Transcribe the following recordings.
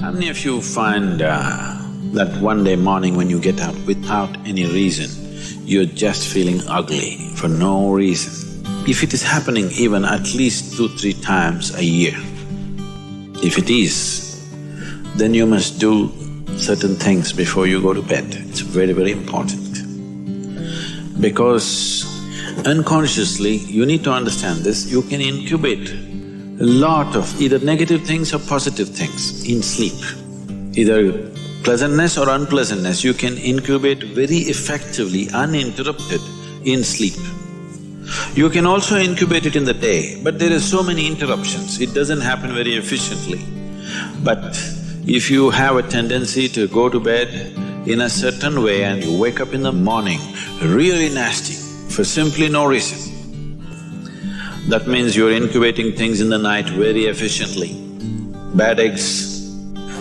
How many of you find that one day morning when you get up without any reason, you're just feeling ugly for no reason? If it is happening even at least 2-3 times a year, if it is, then you must do certain things before you go to bed. It's very, very important. Because unconsciously, you need to understand this, you can incubate a lot of either negative things or positive things in sleep. Either pleasantness or unpleasantness, you can incubate very effectively, uninterrupted in sleep. You can also incubate it in the day, but there are so many interruptions, it doesn't happen very efficiently. But if you have a tendency to go to bed in a certain way and you wake up in the morning really nasty for simply no reason, that means you're incubating things in the night very efficiently. Bad eggs.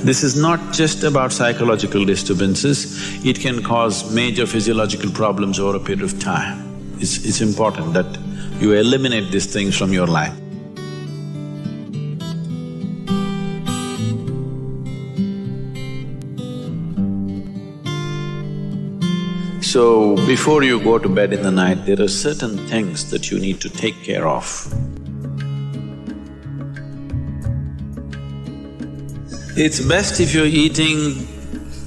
This is not just about psychological disturbances, it can cause major physiological problems over a period of time. It's important that you eliminate these things from your life. So, before you go to bed in the night, there are certain things that you need to take care of. It's best if you're eating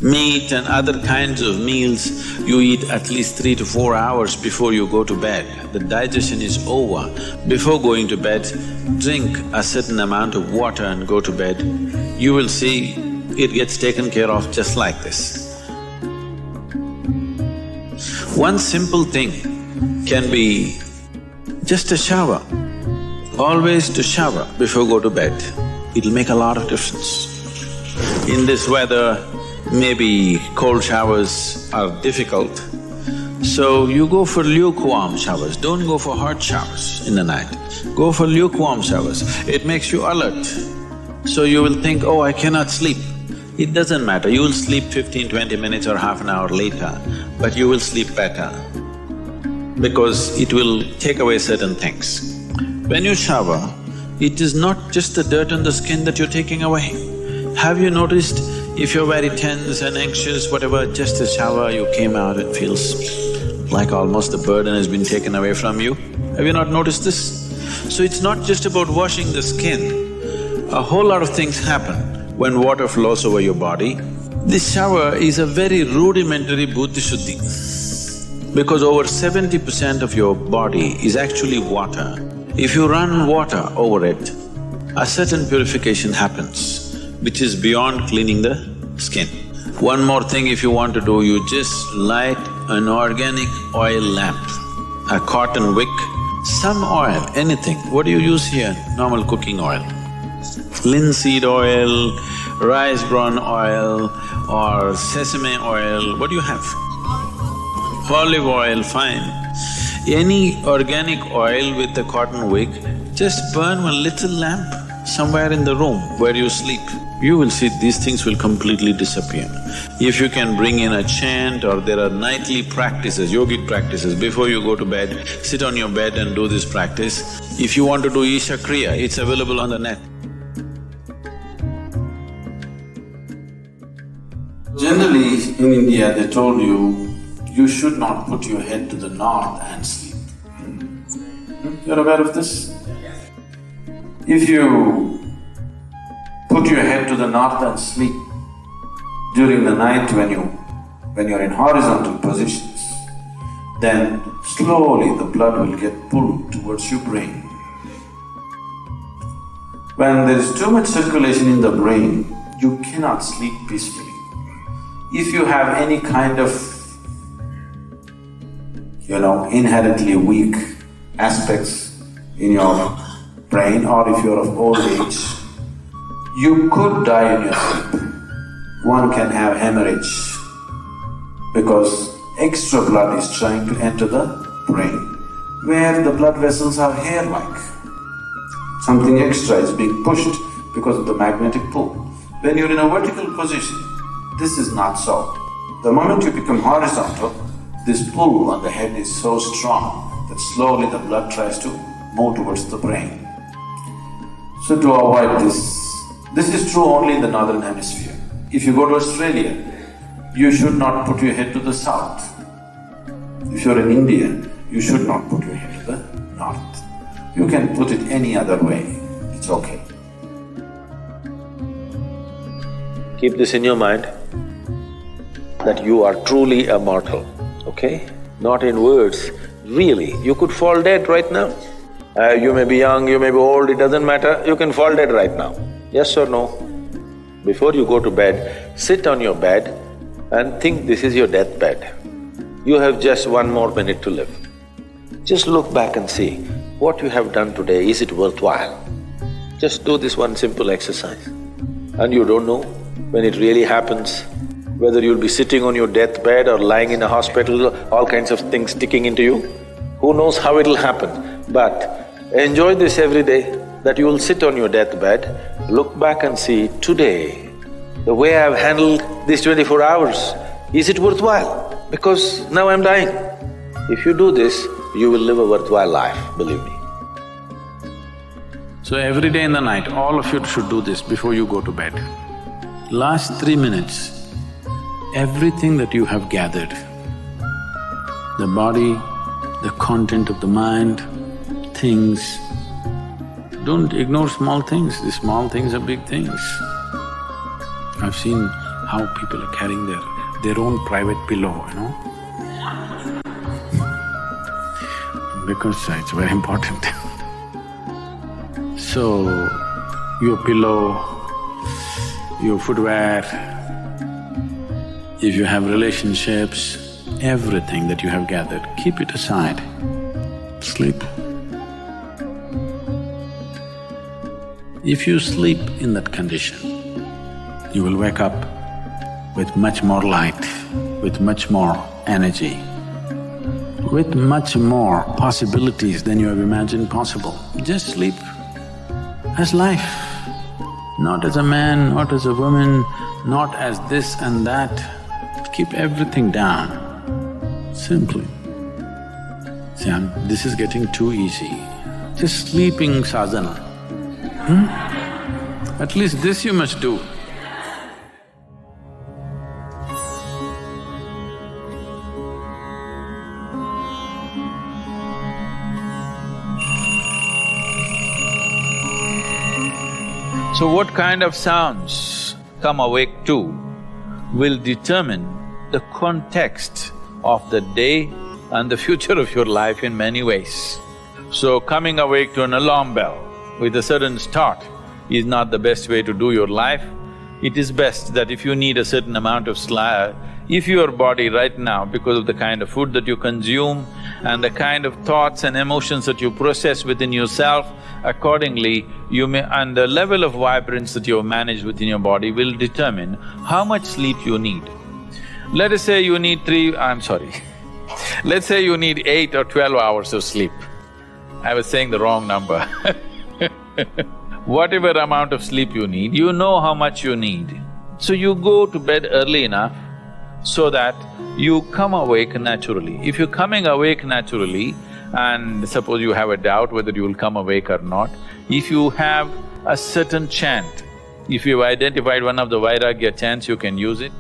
meat and other kinds of meals, you eat at least 3 to 4 hours before you go to bed. The digestion is over. Before going to bed, drink a certain amount of water and go to bed. You will see it gets taken care of just like this. One simple thing can be just a shower. Always to shower before go to bed, it'll make a lot of difference. In this weather, maybe cold showers are difficult, so you go for lukewarm showers, don't go for hot showers in the night. Go for lukewarm showers, it makes you alert. So you will think, oh, I cannot sleep. It doesn't matter, you will sleep 15-20 minutes or half an hour later, but you will sleep better because it will take away certain things. When you shower, it is not just the dirt on the skin that you're taking away. Have you noticed if you're very tense and anxious, whatever, just a shower, you came out, it feels like almost the burden has been taken away from you? Have you not noticed this? So it's not just about washing the skin, a whole lot of things happen when water flows over your body. This shower is a very rudimentary buddhi shuddhi because over 70% of your body is actually water. If you run water over it, a certain purification happens, which is beyond cleaning the skin. One more thing if you want to do, you just light an organic oil lamp, a cotton wick, some oil, anything. What do you use here? Normal cooking oil. Linseed oil, rice bran oil or sesame oil, what do you have? Olive oil, fine. Any organic oil with a cotton wick, just burn one little lamp somewhere in the room where you sleep. You will see these things will completely disappear. If you can bring in a chant or there are nightly practices, yogic practices, before you go to bed, sit on your bed and do this practice. If you want to do Isha Kriya, it's available on the net. Generally, in India, they told you should not put your head to the north and sleep. You're aware of this? If you put your head to the north and sleep during the night when you're in horizontal positions, then slowly the blood will get pulled towards your brain. When there is too much circulation in the brain, you cannot sleep peacefully. If you have any kind of, inherently weak aspects in your brain, or if you're of old age, you could die in your sleep. One can have hemorrhage because extra blood is trying to enter the brain, where the blood vessels are hair-like. Something extra is being pushed because of the magnetic pull. When you're in a vertical position, this is not so. The moment you become horizontal, this pull on the head is so strong that slowly the blood tries to move towards the brain. So to avoid this This is true only in the northern hemisphere. If you go to Australia, you should not put your head to the south. If you're in India, you should not put your head to the north. You can put it any other way, it's okay. Keep this in your mind, that you are truly a mortal, okay? Not in words, really. You could fall dead right now. You may be young, you may be old, it doesn't matter, you can fall dead right now. Yes or no? Before you go to bed, sit on your bed and think this is your deathbed. You have just 1 more minute to live. Just look back and see, what you have done today, is it worthwhile? Just do this one simple exercise. And you don't know when it really happens, whether you'll be sitting on your deathbed or lying in a hospital, all kinds of things sticking into you. Who knows how it'll happen? But enjoy this every day, that you will sit on your deathbed, look back and see, today, the way I've handled these 24 hours, is it worthwhile? Because now I'm dying. If you do this, you will live a worthwhile life, believe me. So every day in the night, all of you should do this before you go to bed. Last 3 minutes, everything that you have gathered, the body, the content of the mind, things, don't ignore small things, these small things are big things. I've seen how people are carrying their own private pillow, you know, because it's very important. So, your pillow, your footwear, if you have relationships, everything that you have gathered, keep it aside, sleep. If you sleep in that condition, you will wake up with much more light, with much more energy, with much more possibilities than you have imagined possible. Just sleep as life, not as a man, not as a woman, not as this and that. Keep everything down, simply. See, this is getting too easy. Just sleeping sadhana. At least this you must do. So what kind of sounds come awake to will determine the context of the day and the future of your life in many ways. So coming awake to an alarm bell with a certain start is not the best way to do your life. It is best that if you need a certain amount of sleep, if your body right now, because of the kind of food that you consume and the kind of thoughts and emotions that you process within yourself, accordingly you may… and the level of vibrance that you have managed within your body will determine how much sleep you need. Let us say you need let's say you need 8 or 12 hours of sleep. I was saying the wrong number Whatever amount of sleep you need, you know how much you need. So you go to bed early enough so that you come awake naturally. If you're coming awake naturally, and suppose you have a doubt whether you will come awake or not, if you have a certain chant, if you've identified one of the Vairagya chants, you can use it.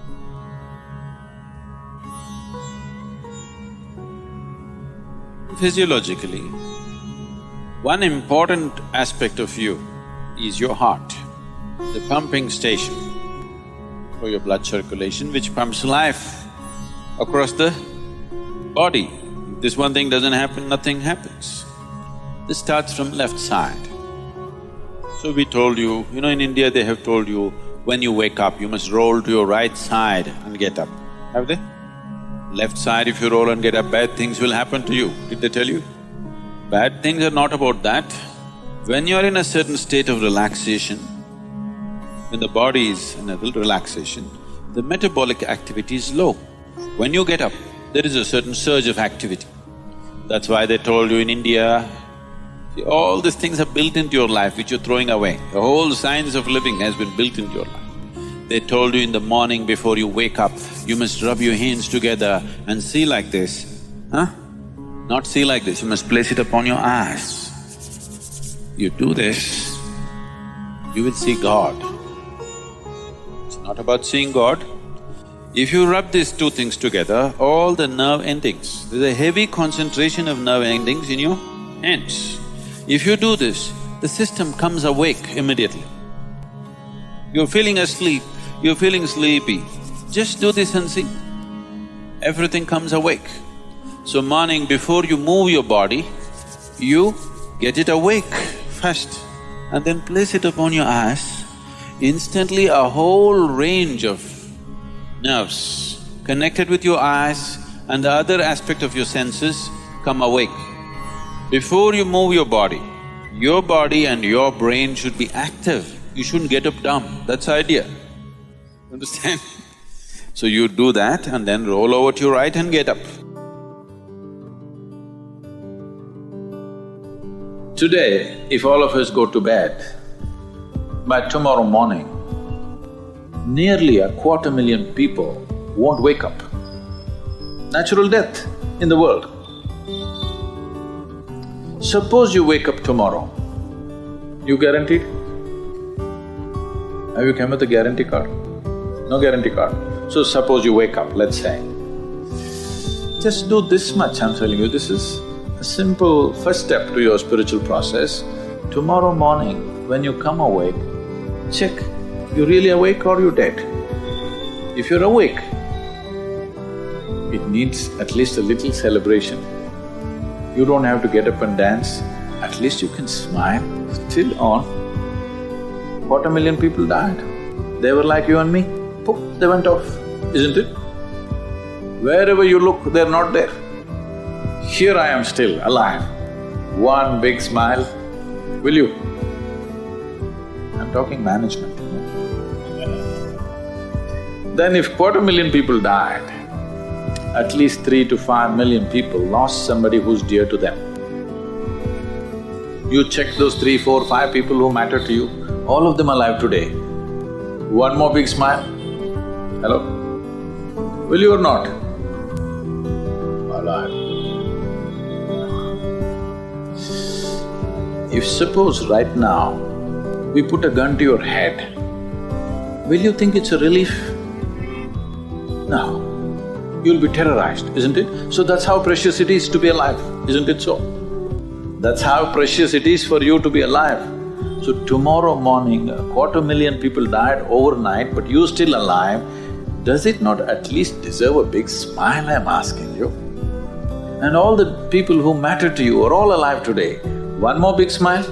Physiologically, one important aspect of you is your heart, the pumping station for your blood circulation, which pumps life across the body. If this one thing doesn't happen, nothing happens. This starts from left side. So we told you, in India they have told you, when you wake up, you must roll to your right side and get up. Have they? Left side, if you roll and get up, bad things will happen to you. Did they tell you? Bad things are not about that. When you're in a certain state of relaxation, when the body is in a relaxation, the metabolic activity is low. When you get up, there is a certain surge of activity. That's why they told you in India, see, all these things are built into your life which you're throwing away. The whole science of living has been built into your life. They told you in the morning before you wake up, you must rub your hands together and see like this, huh? Not see like this, you must place it upon your eyes. You do this, you will see God. not about seeing God. If you rub these two things together, all the nerve endings, there's a heavy concentration of nerve endings in your hands. If you do this, the system comes awake immediately. You're feeling asleep, you're feeling sleepy, just do this and see. Everything comes awake. So morning, before you move your body, you get it awake first and then place it upon your eyes. Instantly a whole range of nerves connected with your eyes and the other aspect of your senses come awake. Before you move your body and your brain should be active. You shouldn't get up dumb, that's the idea. Understand? So you do that and then roll over to your right and get up. Today, if all of us go to bed, by tomorrow morning, nearly 250,000 people won't wake up. Natural death in the world. Suppose you wake up tomorrow, you guaranteed? Have you come with a guarantee card? No guarantee card. So suppose you wake up, let's say. Just do this much, I'm telling you, this is a simple first step to your spiritual process. Tomorrow morning, when you come awake, check, you really awake or you dead? If you're awake, it needs at least a little celebration. You don't have to get up and dance, at least you can smile, still on. 250,000 people died. They were like you and me, poof, they went off, isn't it? Wherever you look, they're not there. Here I am still, alive. One big smile, will you? I'm talking management. Then if 250,000 people died, at least 3 to 5 million people lost somebody who's dear to them. You check those 3, 4, 5 people who matter to you, all of them alive today. One more big smile, hello? Will you or not? Alive. If suppose right now, we put a gun to your head, will you think it's a relief? No. You'll be terrorized, isn't it? So that's how precious it is to be alive, isn't it so? That's how precious it is for you to be alive. So tomorrow morning, 250,000 people died overnight, but you're still alive. Does it not at least deserve a big smile, I'm asking you? And all the people who matter to you are all alive today. One more big smile?